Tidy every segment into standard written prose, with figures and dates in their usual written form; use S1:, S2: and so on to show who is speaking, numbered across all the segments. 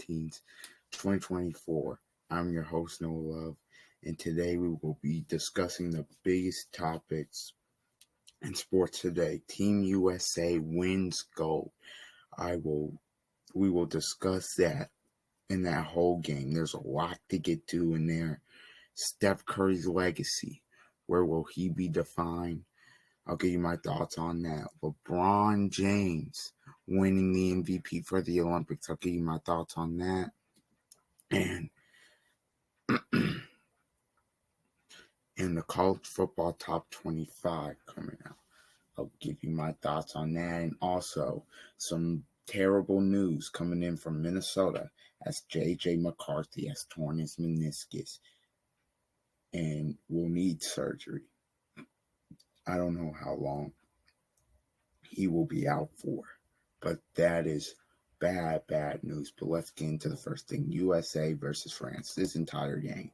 S1: 14th, 2024. I'm your host, Noah Love, and today we will be discussing the biggest topics in sports today. Team USA wins gold. We will discuss that in that whole game. There's a lot to get to in there. Steph Curry's legacy. Where will he be defined? I'll give you my thoughts on that. LeBron James winning the MVP for the Olympics. I'll give you my thoughts on that. And the college football top 25 coming out. I'll give you my thoughts on that. And also some terrible news coming in from Minnesota as J.J. McCarthy has torn his meniscus and will need surgery. I don't know how long he will be out for, but that is bad news. But let's get into the first thing. USA versus France. This entire game.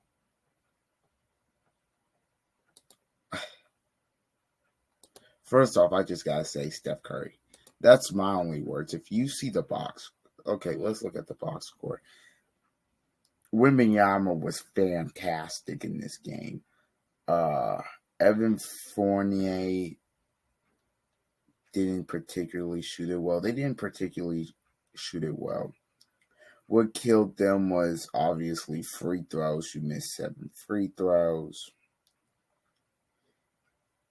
S1: First off, I just got to say Steph Curry. That's my only words. If you see the box, okay, let's look at the box score. Wembanyama was fantastic in this game. Evan Fournier didn't particularly shoot it well. They didn't particularly shoot it well. What killed them was obviously free throws. You missed 7 free throws.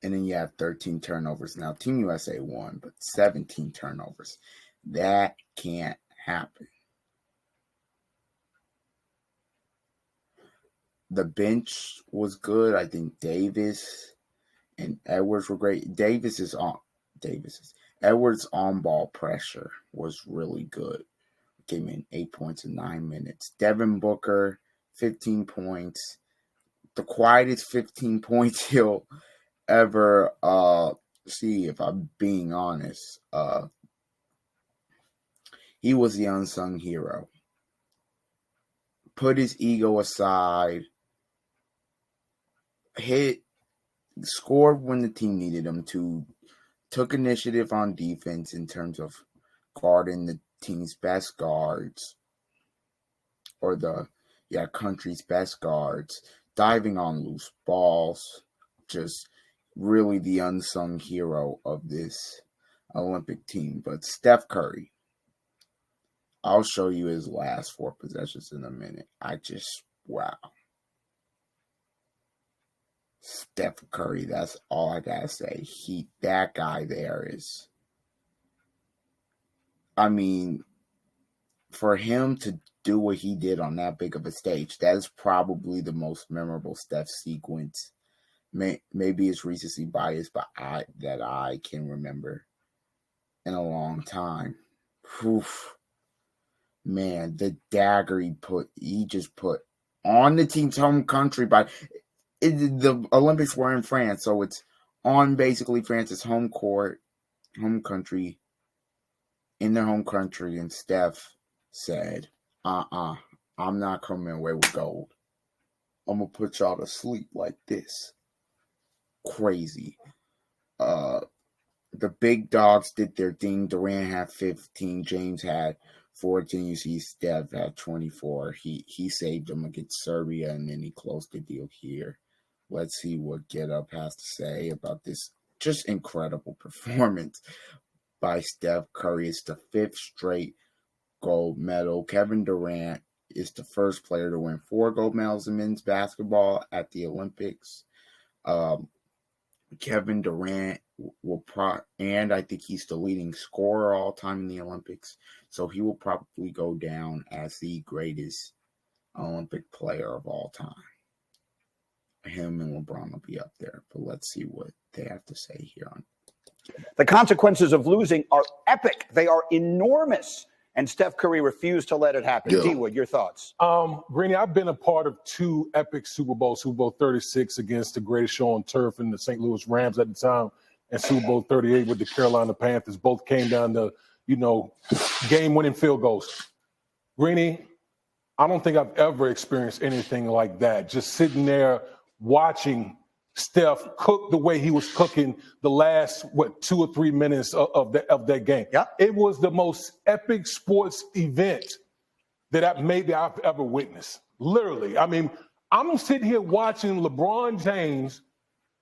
S1: And then you have 13 turnovers. Now, Team USA won, but 17 turnovers. That can't happen. The bench was good. I think Davis and Edwards were great. Edwards on-ball pressure was really good. Came in 8 points in 9 minutes. Devin Booker, 15 points. The quietest 15 points he'll ever see, if I'm being honest. He was the unsung hero. Put his ego aside. Scored when the team needed him to. Took initiative on defense in terms of guarding the team's best guards. Or country's best guards. Diving on loose balls. Just really the unsung hero of this Olympic team. But Steph Curry. I'll show you his last 4 possessions in a minute. Wow. Steph Curry, that's all I gotta say. That guy there is, I mean, for him to do what he did on that big of a stage, that is probably the most memorable Steph sequence. Maybe it's recency bias, but that I can remember in a long time. Oof. Man, the dagger he just put on the team's home country the Olympics were in France, so it's on basically France's home country, in their home country, and Steph said, I'm not coming away with gold. I'm going to put y'all to sleep like this. Crazy. The big dogs did their thing. Durant had 15. James had 14. You see Steph had 24. He saved them against Serbia, and then he closed the deal here. Let's see what Get Up has to say about this just incredible performance by Steph Curry. It's the 5th straight gold medal. Kevin Durant is the first player to win 4 gold medals in men's basketball at the Olympics. Kevin Durant and I think he's the leading scorer all time in the Olympics. So he will probably go down as the greatest Olympic player of all time. Him and LeBron will be up there, but let's see what they have to say here on.
S2: The consequences of losing are epic. They are enormous. And Steph Curry refused to let it happen. D-Wood, your thoughts?
S3: Greeny, I've been a part of 2 epic Super Bowls, Super Bowl 36 against the greatest show on turf in the St. Louis Rams at the time, and Super Bowl 38 with the Carolina Panthers. Both came down to, game-winning field goals. Greeny, I don't think I've ever experienced anything like that. Just sitting there watching Steph cook the way he was cooking the last, 2 or 3 minutes of that game.
S2: Yeah.
S3: It was the most epic sports event that maybe I've ever witnessed. Literally. I mean, I'm sitting here watching LeBron James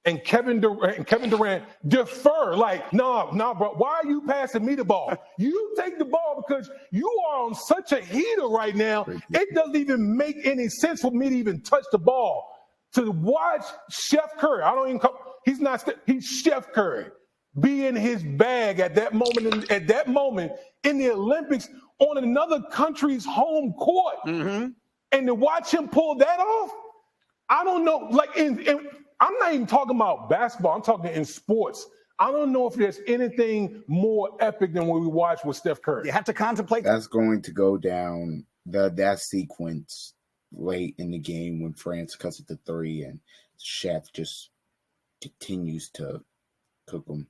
S3: and Kevin Durant defer. Like, no, bro. Why are you passing me the ball? You take the ball because you are on such a heater right now. It doesn't even make any sense for me to even touch the ball. To watch Chef Curry, I don't even call, he's Chef Curry, be in his bag at that moment in the Olympics on another country's home court.
S2: Mm-hmm.
S3: And to watch him pull that off, I don't know. Like, I'm not even talking about basketball. I'm talking in sports. I don't know if there's anything more epic than what we watched with Steph Curry.
S2: You have to contemplate.
S1: That's going to go down, that sequence late in the game when France cuts it to 3 and Chef just continues to cook them.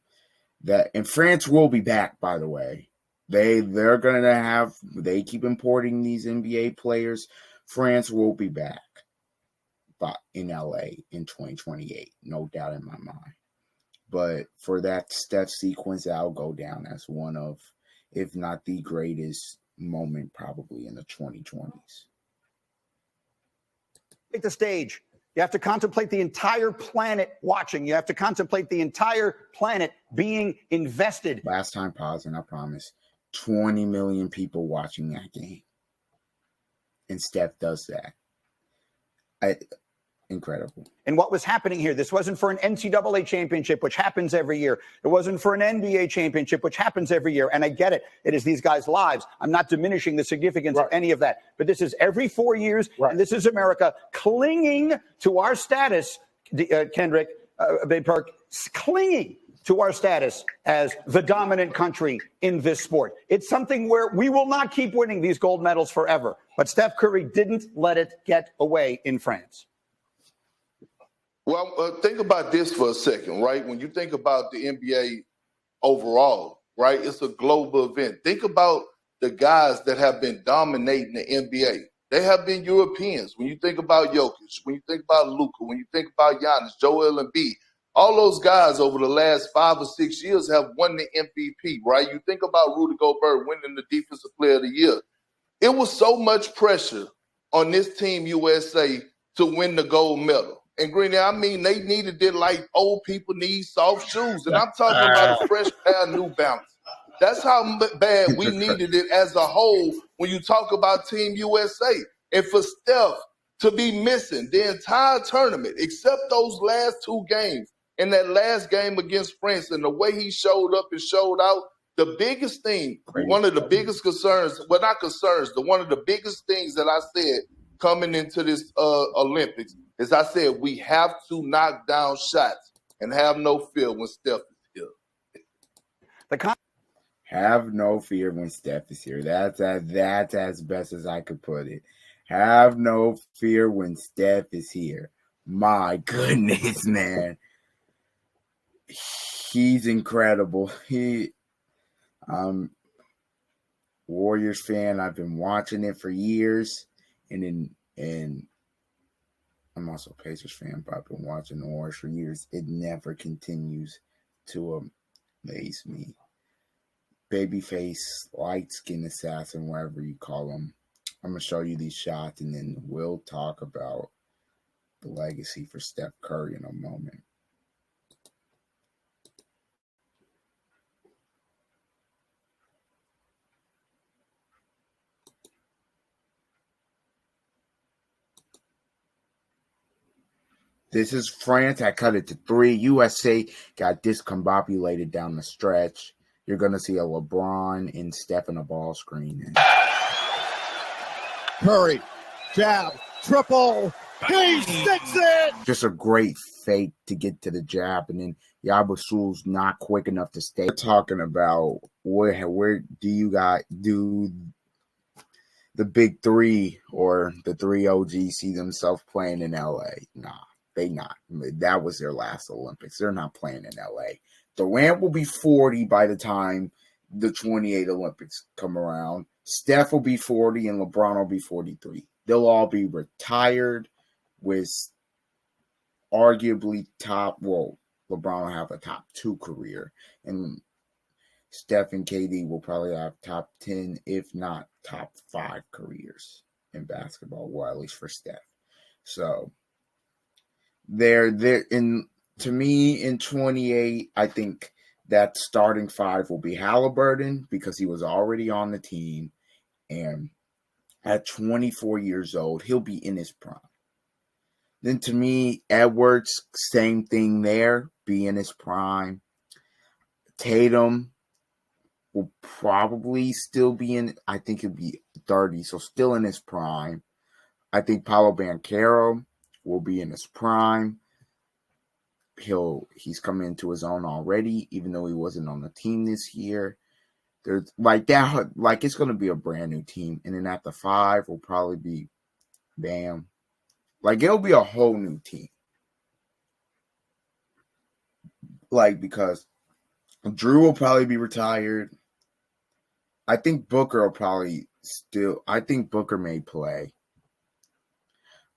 S1: And France will be back, by the way. They're going to have, they keep importing these NBA players. France will be back in LA in 2028, no doubt in my mind. But for that Steph sequence, that'll go down as one of, if not the greatest moment probably in the 2020s.
S2: Take the stage. You have to contemplate the entire planet watching. You have to contemplate the entire planet being invested.
S1: Last time pausing, I promise. 20 million people watching that game. And Steph does that. Incredible.
S2: And what was happening here, this wasn't for an NCAA championship, which happens every year. It wasn't for an NBA championship, which happens every year. And I get it. It is these guys' lives. I'm not diminishing the significance of any of that. But this is every 4 years, and this is America clinging to our status, Kendrick, Big Perk, clinging to our status as the dominant country in this sport. It's something where we will not keep winning these gold medals forever. But Steph Curry didn't let it get away in France.
S4: Well, think about this for a second, right? When you think about the NBA overall, right, it's a global event. Think about the guys that have been dominating the NBA. They have been Europeans. When you think about Jokic, when you think about Luka, when you think about Giannis, Joel Embiid, all those guys over the last 5 or 6 years have won the MVP, right? You think about Rudy Gobert winning the Defensive Player of the Year. It was so much pressure on this Team USA to win the gold medal. And Greeny, I mean, they needed it like old people need soft shoes. And I'm talking about a fresh pair of New Balance. That's how bad we needed it as a whole when you talk about Team USA. And for Steph to be missing the entire tournament, except those last 2 games, and that last game against France, and the way he showed up and showed out, the biggest thing, one of the biggest concerns, well, not concerns, one of the biggest things that I said coming into this Olympics is I said we have to knock down shots and have no fear when Steph is here.
S1: Have no fear when Steph is here. That's as best as I could put it. Have no fear when Steph is here. My goodness, man. He's incredible. Warriors fan. I've been watching it for years, and I'm also a Pacers fan, but I've been watching the Warriors for years. It never continues to amaze me. Babyface, light-skinned assassin, whatever you call him. I'm going to show you these shots, and then we'll talk about the legacy for Steph Curry in a moment. This is France. I cut it to 3. USA got discombobulated down the stretch. You're going to see a LeBron and Steph in a ball screen.
S5: Curry, jab, triple. He sticks it.
S1: Just a great fake to get to the jab. And then Yabusul's not quick enough to stay. We're talking about where do you do the big 3 or the 3 OGs see themselves playing in LA? Nah. They not. That was their last Olympics. They're not playing in LA. Durant will be 40 by the time the 28 Olympics come around. Steph will be 40 and LeBron will be 43. They'll all be retired with arguably LeBron will have a top 2 career. And Steph and KD will probably have top 10, if not top 5 careers. years in basketball. Well, at least for Steph. So they're in. To me, in 28, I think that starting five will be Halliburton because he was already on the team, and at 24 years old, he'll be in his prime. Then to me, Edwards, same thing there, be in his prime. Tatum will probably still be in, I think he'll be 30, so still in his prime. I think Paolo Banchero will be in his prime. He's coming into his own already, even though he wasn't on the team this year. There's like that, like it's gonna be a brand new team. And then at the 5 will probably be Bam. Like it'll be a whole new team. Like because Drew will probably be retired. I think Booker will probably I think Booker may play.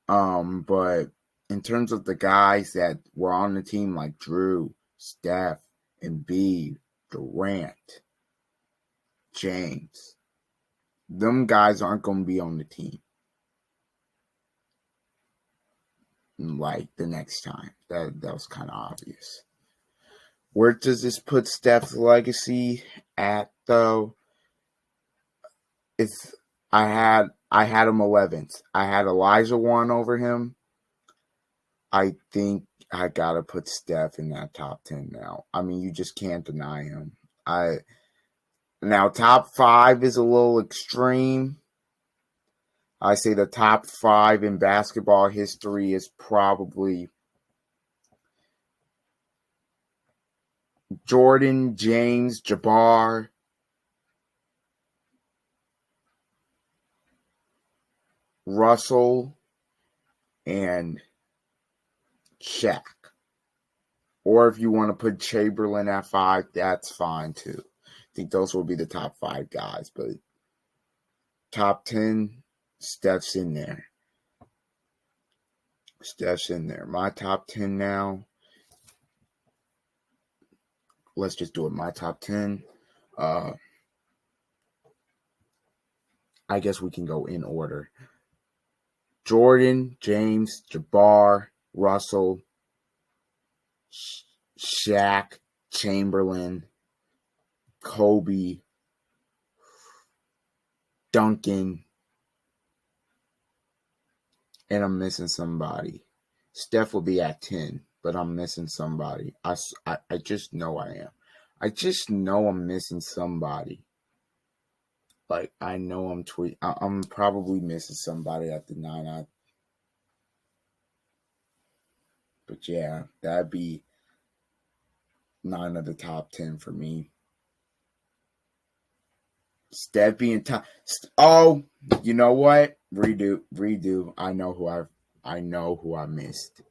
S1: But in terms of the guys that were on the team like Drew, Steph, Embiid, Durant, James, them guys aren't going to be on the team like the next time. That was kind of obvious. Where does this put Steph's legacy at though? I had him 11th. I had Elijah 1 over him. I think I gotta put Steph in that top 10 now. I mean, you just can't deny him. Now top 5 is a little extreme. I say the top 5 in basketball history is probably Jordan, James, Jabbar, Russell, and Shaq. Or if you want to put Chamberlain at 5, that's fine too. I think those will be the top 5 guys. But top 10, Steph's in there. Steph's in there. My top 10 now. Let's just do it. My top 10. I guess we can go in order. Jordan, James, Jabbar, Russell, Shaq, Chamberlain, Kobe, Duncan, and I'm missing somebody. Steph will be at 10, but I'm missing somebody. I just know I am. I just know I'm missing somebody. Like, I know I'm probably missing somebody at the 9. But yeah, that'd be 9 of the top 10 for me. Steph being top. Oh, you know what? Redo. I know who I missed.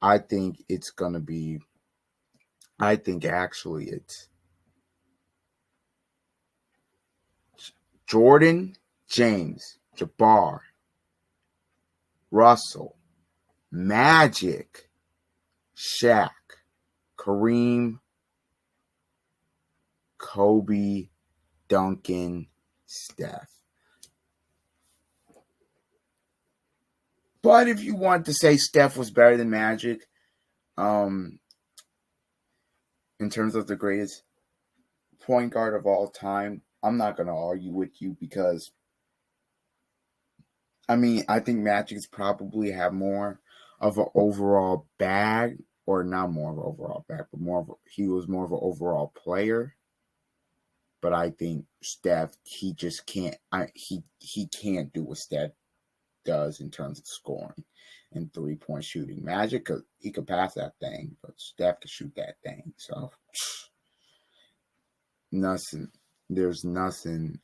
S1: I think actually it's Jordan, James, Jabbar, Russell, Magic, Shaq, Kareem, Kobe, Duncan, Steph. But if you want to say Steph was better than Magic, in terms of the greatest point guard of all time, I'm not going to argue with you because, I mean, I think Magic's probably have more of an overall bag, or not more of an overall bag, but he was more of an overall player. But I think Steph, he just can't. He can't do what Steph does in terms of scoring and 3-point shooting. Magic, he could pass that thing, but Steph could shoot that thing. So nothing. There's nothing.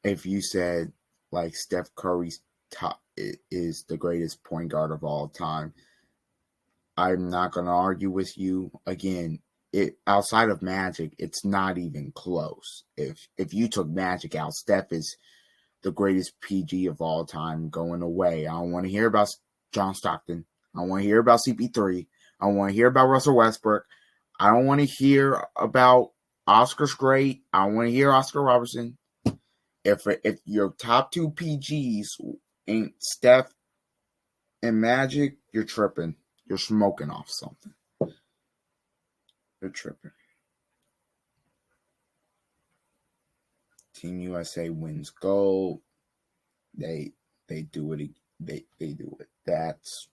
S1: If you said like Steph Curry's top is the greatest point guard of all time, I'm not going to argue with you. Again, outside of Magic, it's not even close. If you took Magic out, Steph is the greatest PG of all time going away. I don't want to hear about John Stockton. I don't want to hear about CP3. I don't want to hear about Russell Westbrook. I don't want to hear about Oscar Strait. I don't want to hear Oscar Robertson. if your top two PGs ain't Steph and Magic, you're tripping. You're smoking off something. You're tripping. Team USA wins gold. They do it. They do it. That's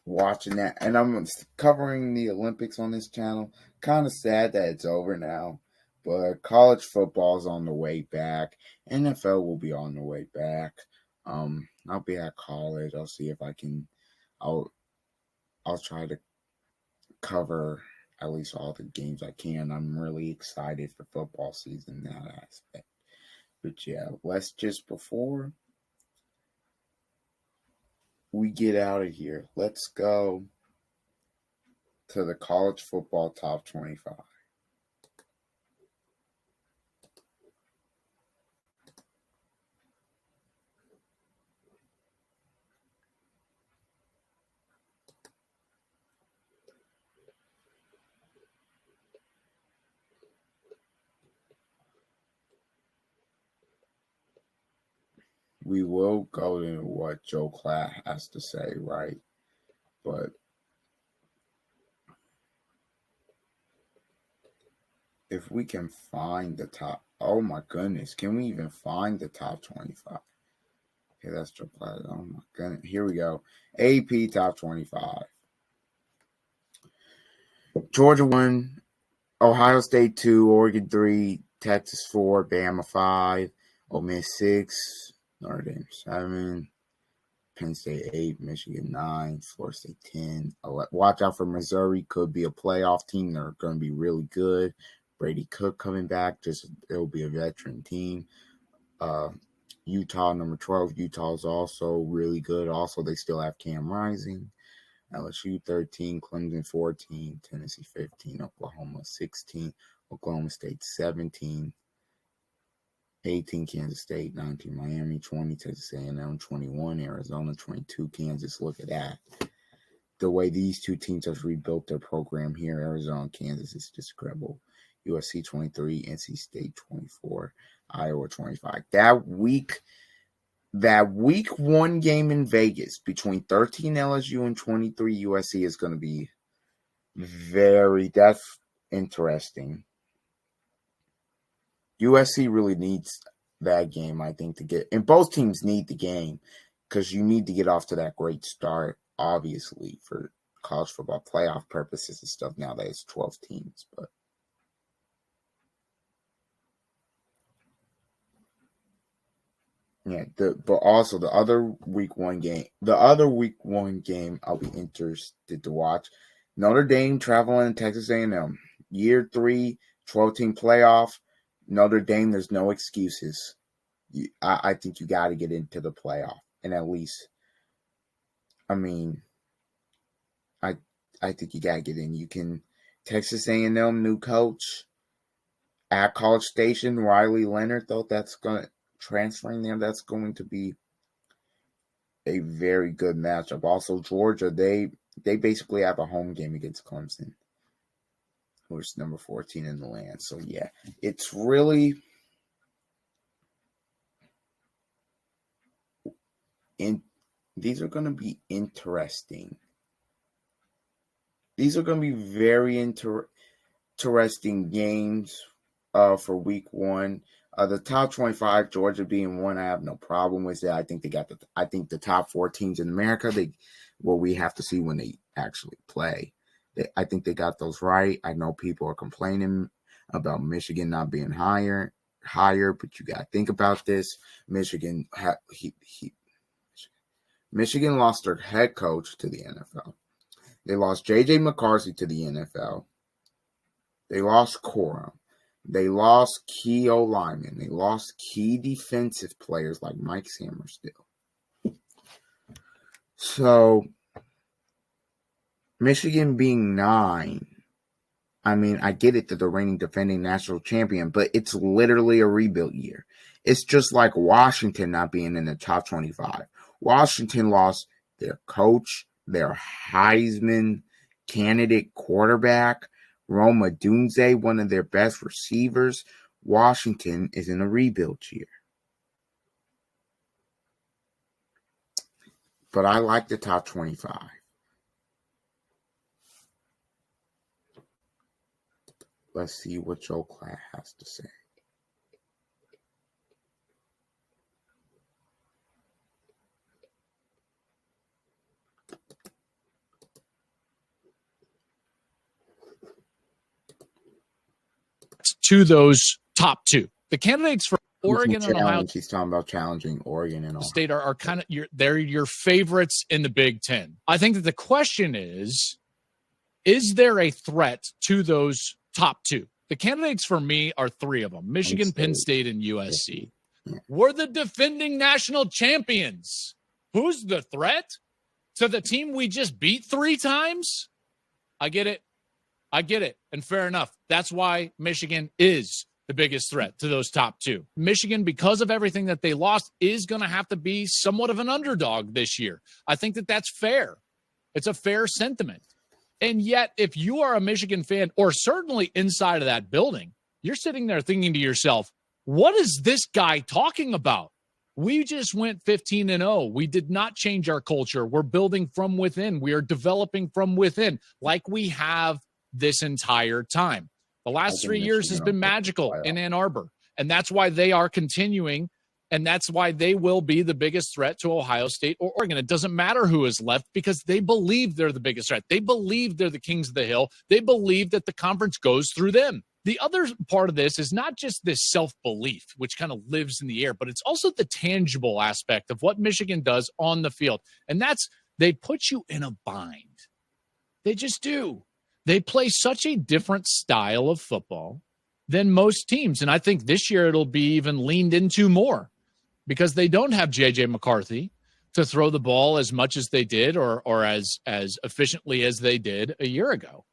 S1: watching that, and I'm covering the Olympics on this channel. Kind of sad that it's over now, but college football's on the way back. NFL will be on the way back. I'll be at college. I'll see if I can. I'll try to cover at least all the games I can. I'm really excited for football season in that aspect. But yeah, let's just before we get out of here, let's go to the college football top 25. We will go to what Joe Klatt has to say, right? But if we can find the top, oh my goodness, can we even find the top 25? Okay, that's Joe Klatt. Oh my goodness, here we go. AP top 25. Georgia 1, Ohio State 2, Oregon 3, Texas 4, Bama 5, Ole Miss 6, Notre Dame 7, Penn State 8, Michigan 9, Florida State 10. Watch out for Missouri. Could be a playoff team. They're going to be really good. Brady Cook coming back. It'll be a veteran team. Utah number 12. Utah is also really good. Also, they still have Cam Rising. LSU 13, Clemson 14, Tennessee 15, Oklahoma 16, Oklahoma State 17, 18, Kansas State 19, Miami 20, Texas A&M 21, Arizona 22, Kansas. Look at that. The way these two teams have rebuilt their program here, Arizona and Kansas, is just incredible. USC 23, NC State 24, Iowa 25. That week one game in Vegas between 13 LSU and 23 USC is going to be that's interesting. USC really needs that game, I think, to get, and both teams need the game because you need to get off to that great start, obviously, for college football playoff purposes and stuff. Now that it's 12 teams, but yeah, but also the other week one game I'll be interested to watch. Notre Dame traveling to Texas A&M. Year 3, 12-team playoff. Notre Dame, there's no excuses. I think you got to get into the playoff, and at least, I mean, I think you got to get in. You can Texas A&M new coach at College Station, Riley Leonard, though that's going to transferring there. That's going to be a very good matchup. Also, Georgia, they basically have a home game against Clemson, who's number 14 in the land. So yeah, it's really these are going to be interesting. These are going to be very interesting games for week one. The top 25, Georgia being one, I have no problem with it. I think the top 4 teams in America, we have to see when they actually play. I think they got those right. I know people are complaining about Michigan not being higher, but you got to think about this. Michigan lost their head coach to the NFL. They lost J.J. McCarthy to the NFL. They lost Corum. They lost key O-linemen. They lost key defensive players like Mike Samersdill. So, Michigan being 9, I mean, I get it that the reigning defending national champion, but it's literally a rebuild year. It's just like Washington not being in the top 25. Washington lost their coach, their Heisman candidate quarterback, Rome Odunze, one of their best receivers, Washington is in a rebuild year. But I like the top 25. Let's see what Joe Klatt has to say.
S6: To those top two. The candidates for Oregon and Ohio
S1: He's talking about challenging Oregon and Ohio
S6: State are kind of they're your favorites in the Big Ten. I think that the question is there a threat to those top two? The candidates for me are three of them: Michigan, Penn State, and USC. Yeah. We're the defending national champions. Who's the threat to the team we just beat 3 times? I get it. And fair enough. That's why Michigan is the biggest threat to those top two. Michigan, because of everything that they lost, is going to have to be somewhat of an underdog this year. I think that that's fair. It's a fair sentiment. And yet, if you are a Michigan fan, or certainly inside of that building, you're sitting there thinking to yourself, what is this guy talking about? We just went 15-0. We did not change our culture. We're building from within. We are developing from within like we have this entire time. The last 3 years has been magical in Ann Arbor, and that's why they are continuing, and that's why they will be the biggest threat to Ohio State or Oregon. It doesn't matter who is left because they believe they're the biggest threat. They believe they're the kings of the hill. They believe that the conference goes through them. The other part of this is not just this self-belief, which kind of lives in the air, but it's also the tangible aspect of what Michigan does on the field, and that's they put you in a bind. They just do. They play such a different style of football than most teams. And I think this year it'll be even leaned into more because they don't have J.J. McCarthy to throw the ball as much as they did or as efficiently as they did a year ago.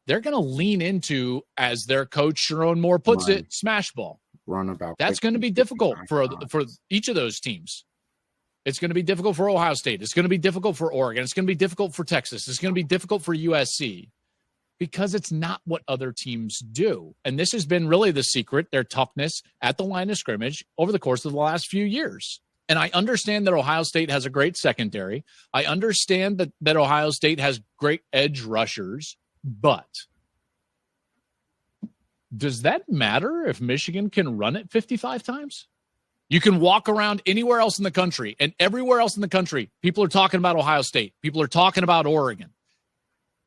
S6: They're going to lean into, as their coach Sharon Moore puts it, smash ball.
S1: Run about.
S6: That's going to be difficult for each of those teams. It's going to be difficult for Ohio State. It's going to be difficult for Oregon. It's going to be difficult for Texas. It's going to be difficult for USC. Because it's not what other teams do. And this has been really the secret, their toughness at the line of scrimmage over the course of the last few years. And I understand that Ohio State has a great secondary. I understand that Ohio State has great edge rushers. But does that matter if Michigan can run it 55 times? You can walk around anywhere else in the country, and everywhere else in the country, people are talking about Ohio State. People are talking about Oregon.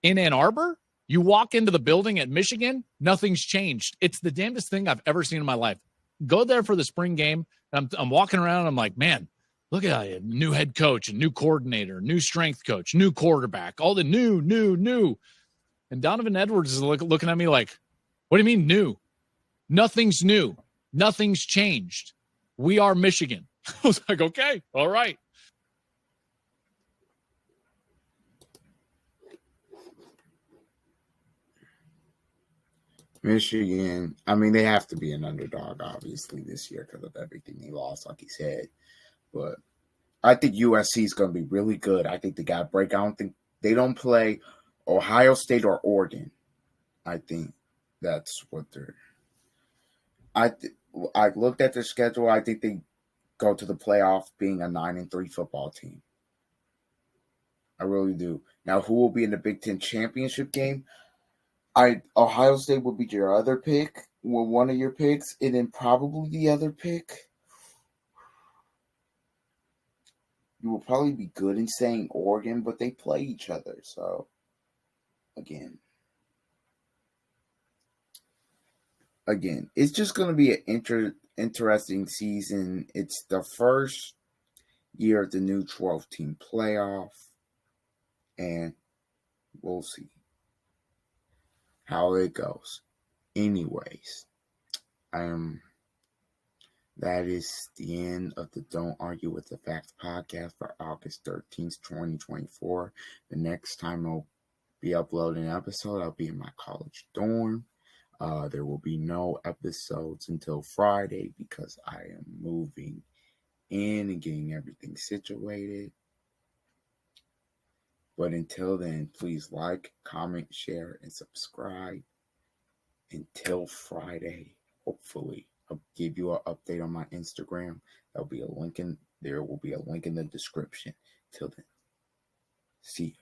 S6: In Ann Arbor, you walk into the building at Michigan, nothing's changed. It's the damnedest thing I've ever seen in my life. Go there for the spring game, and I'm walking around, and I'm like, man, look at that. New head coach, a new coordinator, new strength coach, new quarterback, all the new. And Donovan Edwards is looking at me like, what do you mean new? Nothing's new. Nothing's changed. We are Michigan. I was like, okay, all right.
S1: Michigan, I mean, they have to be an underdog, obviously, this year because of everything they lost, like he said. But I think USC is going to be really good. I think they got to break. I don't think they don't play Ohio State or Oregon. I think that's what they're. I looked at their schedule. I think they go to the playoff being a 9-3 football team. I really do. Now, who will be in the Big Ten championship game? Ohio State will be your other pick, one of your picks, and then probably the other pick. You will probably be good in saying Oregon, but they play each other. So, again, it's just going to be an interesting season. It's the first year of the new 12-team playoff, and we'll see how it goes. Anyways, that is the end of the Don't Argue with the Facts podcast for August 13th, 2024. The next time I'll be uploading an episode, I'll be in my college dorm. There will be no episodes until Friday because I am moving in and getting everything situated. But until then, please like, comment, share, and subscribe. Until Friday. hopefully. I'll give you an update on my Instagram. There will be a link in the description. Till then, see you.